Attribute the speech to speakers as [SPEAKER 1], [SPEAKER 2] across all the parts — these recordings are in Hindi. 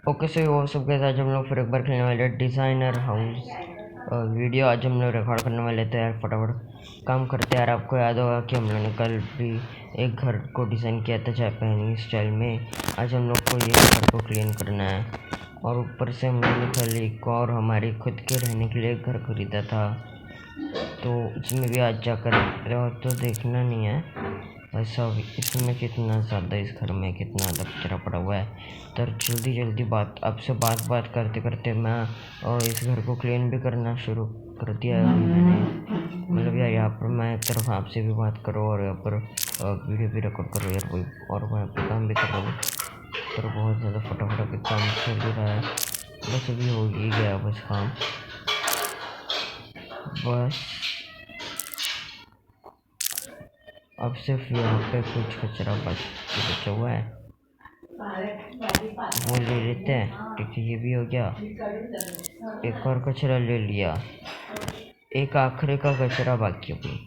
[SPEAKER 1] ओके सो वो सब के साथ हम लोग फिर एक बार खेलने वाले डिज़ाइनर हाउस वीडियो। आज हम लोग रिकॉर्ड करने वाले थे यार, फटाफट काम करते यार। आपको याद होगा कि हम लोगों ने कल भी एक घर को डिज़ाइन किया था जापानी स्टाइल में। आज हम लोग को ये घर को क्लीन करना है, और ऊपर से हम लोगों ने कल एक और हमारी खुद के रहने के लिए घर खरीदा था, तो उसमें भी आज जाकर तो देखना नहीं है वैसा। इसमें कितना ज़्यादा, इस घर में कितना ज़्यादा कचरा पड़ा हुआ है। तो जल्दी जल्दी बात आपसे बात करते करते मैं और इस घर को क्लीन भी करना शुरू कर दिया है मैंने। मतलब यार यहाँ पर मैं एक तरफ आपसे भी बात करूँ और यहाँ पर वीडियो भी रिकॉर्ड करूँ यार, कोई और मैं पे काम भी कर रहा हूँ। तो बहुत ज़्यादा फटाफट के काम चल ही रहा है, बस अभी हो ही गया बस काम। बस अब सिर्फ यहाँ पे कुछ कचरा बचा हुआ है, वो ले लेते हैं। ठीक है, ये भी हो गया। एक और कचरा ले लिया, एक आखिरी का कचरा बाकी अभी,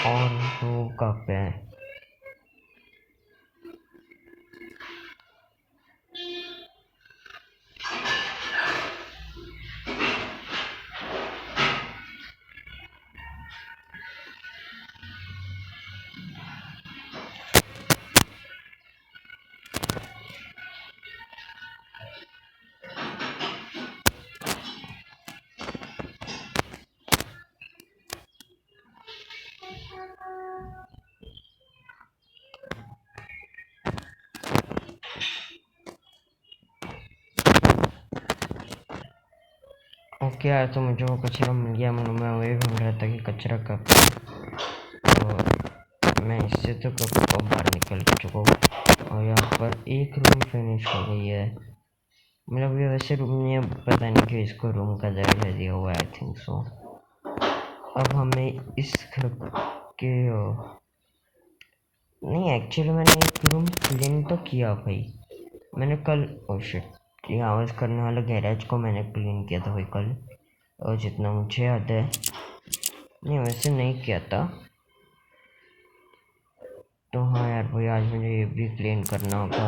[SPEAKER 1] और वो कहाँ पे है? ओके यार, तो मुझे वो कचरा मिल गया। मतलब मैं वही ढूंढ रहा था कि कचरा कब, तो मैं इससे तो कब बाहर निकल चुका हूँ। और यहाँ पर एक रूम फिनिश हो गई है। मतलब ये वैसे रूम नहीं है, पता नहीं कि इसको रूम का दर्जा दिया हुआ है, आई थिंक सो। अब हमें इस घर के नहीं, एक्चुअली मैंने एक रूम क्लीन तो किया भाई। मैंने कल शिट, ये आवाज़ करने वाला गैराज को मैंने क्लीन किया था भाई कल, और जितना मुझे याद है। नहीं, वैसे नहीं किया था। तो हाँ यार भाई, आज मुझे ये भी क्लीन करना होगा।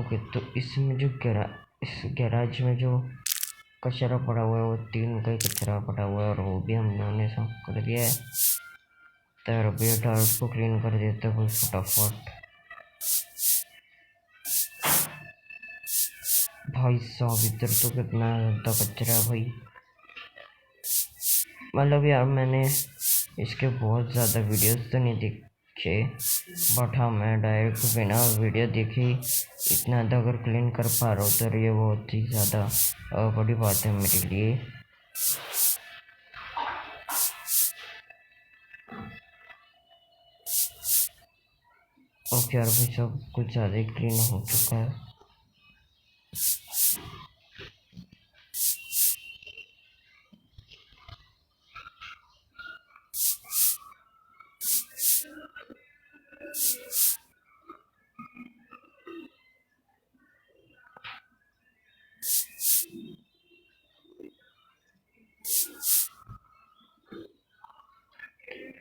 [SPEAKER 1] ओके, तो इसमें जो इस गैराज में जो कचरा पड़ा हुआ है, वो 3 का ही कचरा पड़ा हुआ है, और वो भी हम लोगों ने साफ कर दिया है। तो यार अभी टायर्स को क्लीन कर देते हैं भाई फटाफट। भाई साहब, इधर तो कितना ज़्यादा कचरा है भाई। मतलब यार मैंने इसके बहुत ज़्यादा वीडियोस तो नहीं देखे, बट हाँ मैं डायरेक्ट बिना वीडियो देखे इतना ज़्यादा अगर क्लीन कर पा रहा हूँ, तो ये बहुत ही ज़्यादा बड़ी बात है मेरे लिए। ओके यार भाई, सब कुछ ज़्यादा ही क्लीन हो चुका है।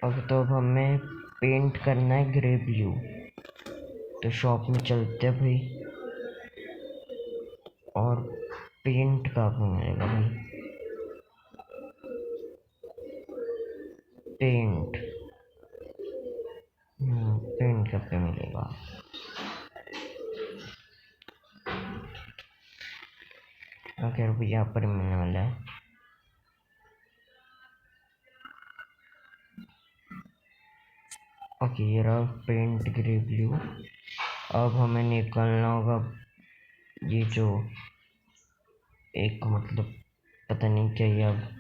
[SPEAKER 1] अब हमें पेंट करना है ग्रे ब्लू। तो शॉप में चलते हैं भाई, और पेंट कहाँ पे मिलेगा भाई? पेंट पेंट कहाँ पे मिलेगा? ओके भाई, यहाँ पर मिलने वाला है। ओके, ये रहा पेंट ग्रे ब्लू। अब हमें निकालना होगा ये जो एक, मतलब पता नहीं क्या ये। अब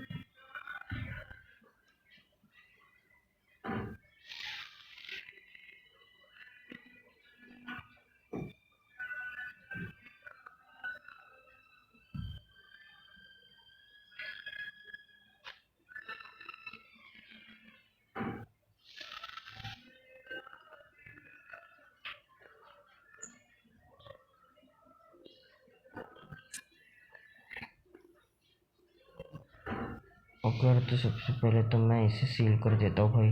[SPEAKER 1] ओके, तो सबसे पहले तो मैं इसे सील कर देता हूँ भाई।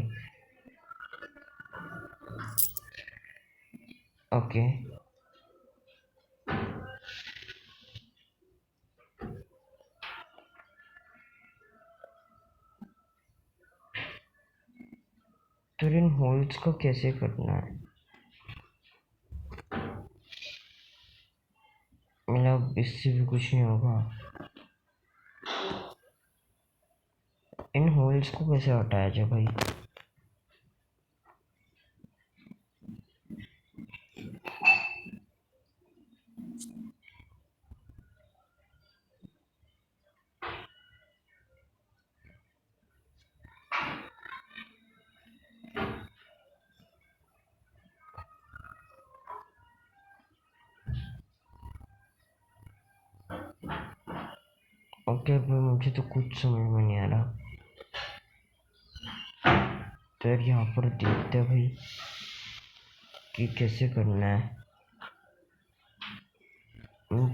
[SPEAKER 1] ओके, तो इन होल्स को कैसे करना है? मतलब इससे भी कुछ नहीं होगा। इन होल्स को कैसे हटाया जाए भाई? ओके भाई, मुझे तो कुछ समझ में नहीं आ रहा। तो यार यहाँ पर देखते हैं भाई कि कैसे करना है।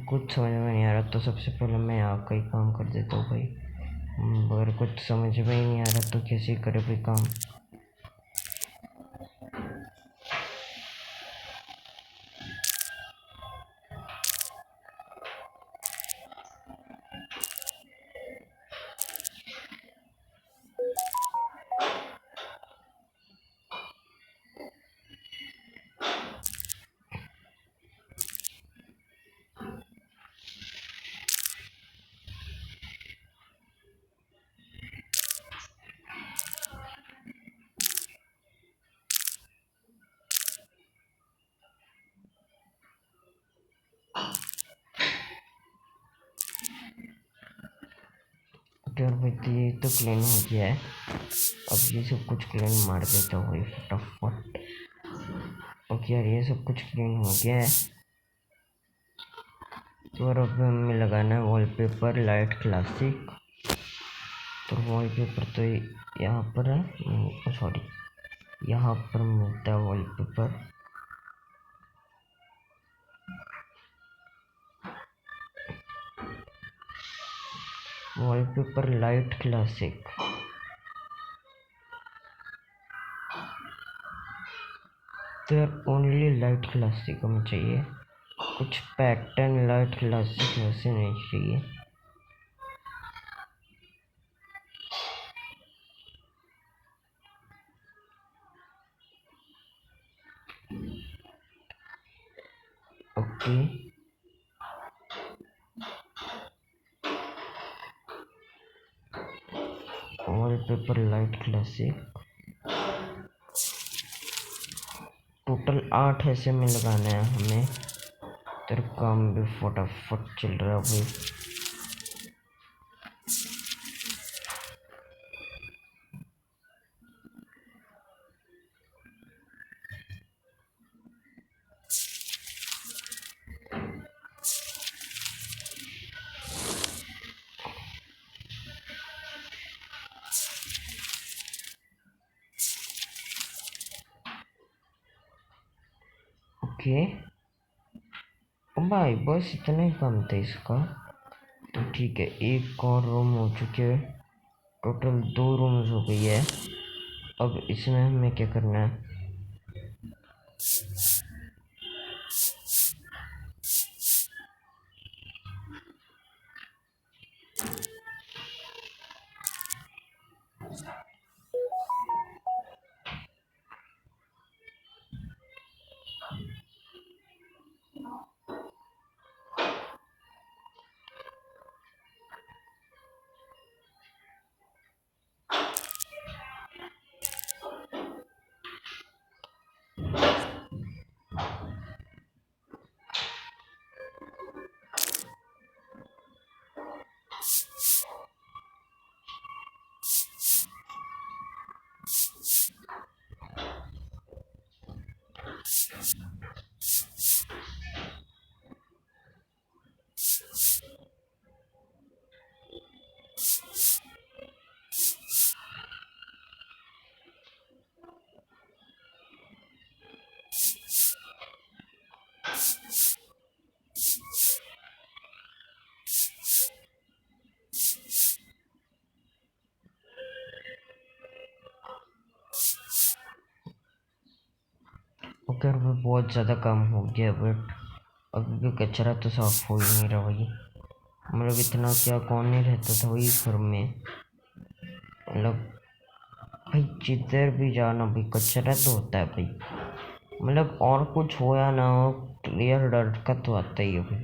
[SPEAKER 1] कुछ समझ में नहीं आ रहा, तो सबसे पहले मैं यहाँ का ही काम कर देता हूँ भाई। अगर कुछ समझ में ही नहीं आ रहा तो कैसे करे भाई काम? यार भाई तो ये तो क्लीन हो गया है। अब ये सब कुछ क्लीन मार देता हूँ भाई फटाफट। ओके यार, ये सब कुछ क्लीन हो गया है। तो और अब हमें लगाना है वॉलपेपर लाइट क्लासिक। तो वॉलपेपर तो यहाँ पर है, सॉरी यहाँ पर मिलता है वॉलपेपर। Wallpaper light classic. तो यार ओनली लाइट क्लासिक हमें चाहिए, कुछ पैटर्न लाइट क्लासिक वैसे नहीं चाहिए। Okay wallpaper light classic. Total 8 ऐसे में लगाना है हमें। तेरा काम भी फटाफट चल रहा है भाई। ओके भाई, बस इतना ही काम था इसका। तो ठीक है, एक और रूम हो चुके हैं। टोटल 2 रूम्स हो गई है। अब इसमें हमें क्या करना है? ओके यार भाई, बहुत ज़्यादा काम हो गया, बट अभी भी कचरा तो साफ हो ही नहीं रहा भाई। मतलब इतना क्या, कौन नहीं रहता था वही घर में? मतलब भाई जिधर भी जाओ ना भाई कचरा तो होता है भाई, मतलब और कुछ हो या ना हो, क्लियर डर्ट का तो आता ही है भाई।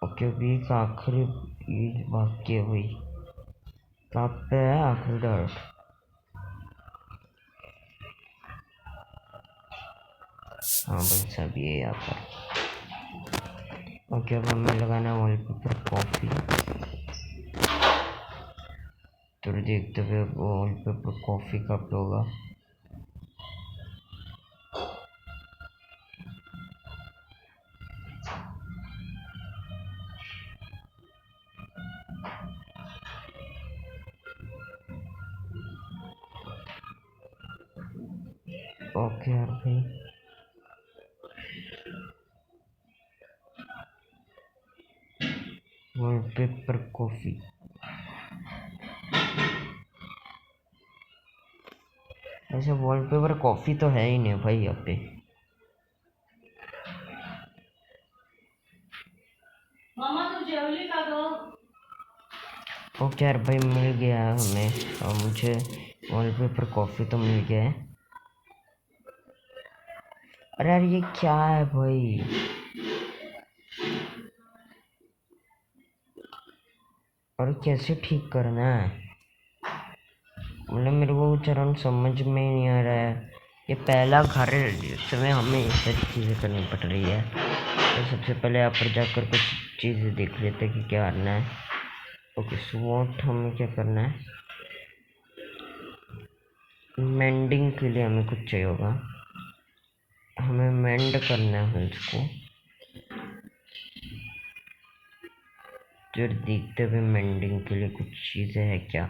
[SPEAKER 1] ओके अभी एक आखिरी ये बाकी है भाई, कहाँ पे है आखिरी डर्ट? हाँ भाई सब ये यहाँ पर। ओके अब हमें लगाना है वॉलपेपर कॉफ़ी, तो देखते हुए वॉलपेपर कॉफ़ी कब होगा। ओके यार भाई वॉलपेपर कॉफ़ी, ऐसे वॉलपेपर कॉफ़ी तो है ही नहीं भाई यहाँ पे। ओके यार भाई मिल गया है हमें, और मुझे वॉलपेपर कॉफ़ी तो मिल गया है। अरे यार ये क्या है भाई, और कैसे ठीक करना है, मतलब मेरे को चरण समझ में ही नहीं आ रहा है। ये पहला घर है जिसमें हमें ये सारी चीज़ें करनी पड़ रही है, तो सबसे पहले यहाँ पर जाकर कुछ चीज़ें देख लेते हैं कि क्या करना है। ओके स्वॉट हमें क्या करना है, मेंडिंग के लिए हमें कुछ चाहिए होगा, हमें मेंड करना है इसको। फिर देखते हुए मेंडिंग के लिए कुछ चीज़ें हैं क्या।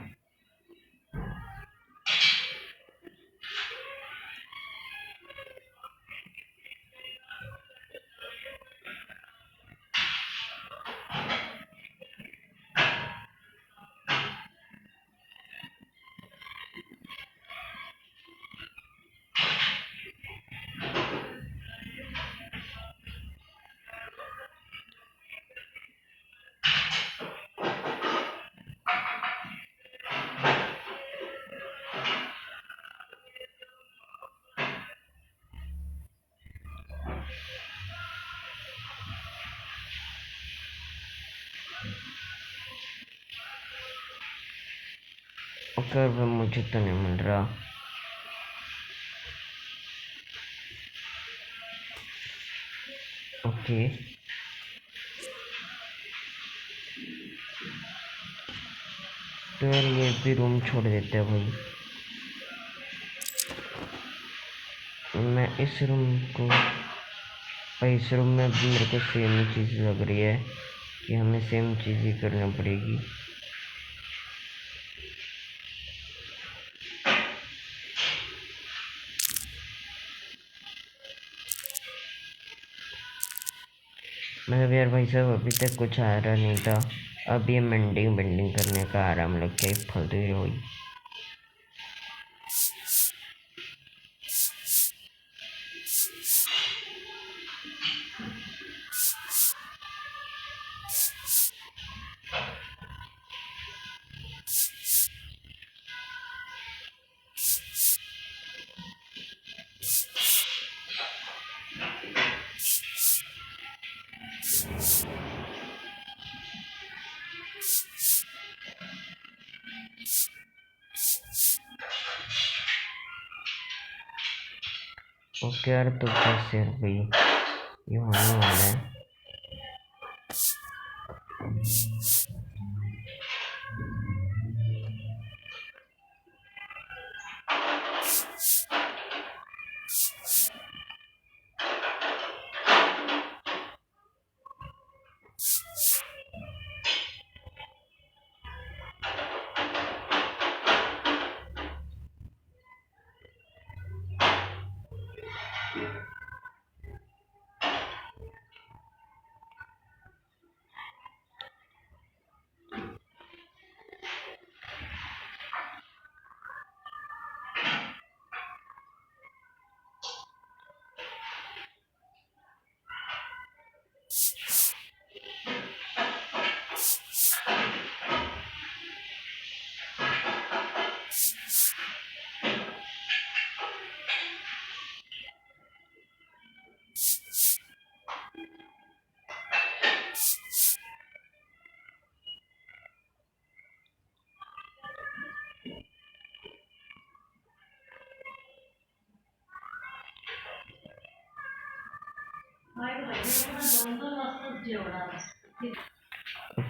[SPEAKER 1] ओके मुझे तो नहीं मिल रहा। ओके तो यार ये भी रूम छोड़ देते हैं भाई, मैं इस रूम को, भाई इस रूम में भी मेरे को सेम ही चीज़ लग रही है कि हमें सेम चीज़ ही करना पड़ेगी। मतलब यार भाई साहब अभी तक कुछ आ रहा नहीं था, अब ये मेंडिंग बेंडिंग करने का आराम लग गया, फालतू ही हुई। ओके यार तो बस यार भाई ये होने वाला है।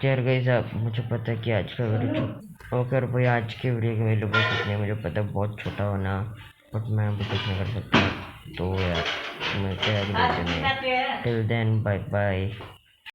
[SPEAKER 1] यार गाइस, आप मुझे पता है कि आज का वीडियो ओके और भाई, आज के वीडियो के मेरे बस इतने, मुझे पता है बहुत छोटा होना, बट मैं अभी कुछ नहीं कर सकता। तो यार मिलते हैं अगले वीडियो में, टिल देन बाय बाय।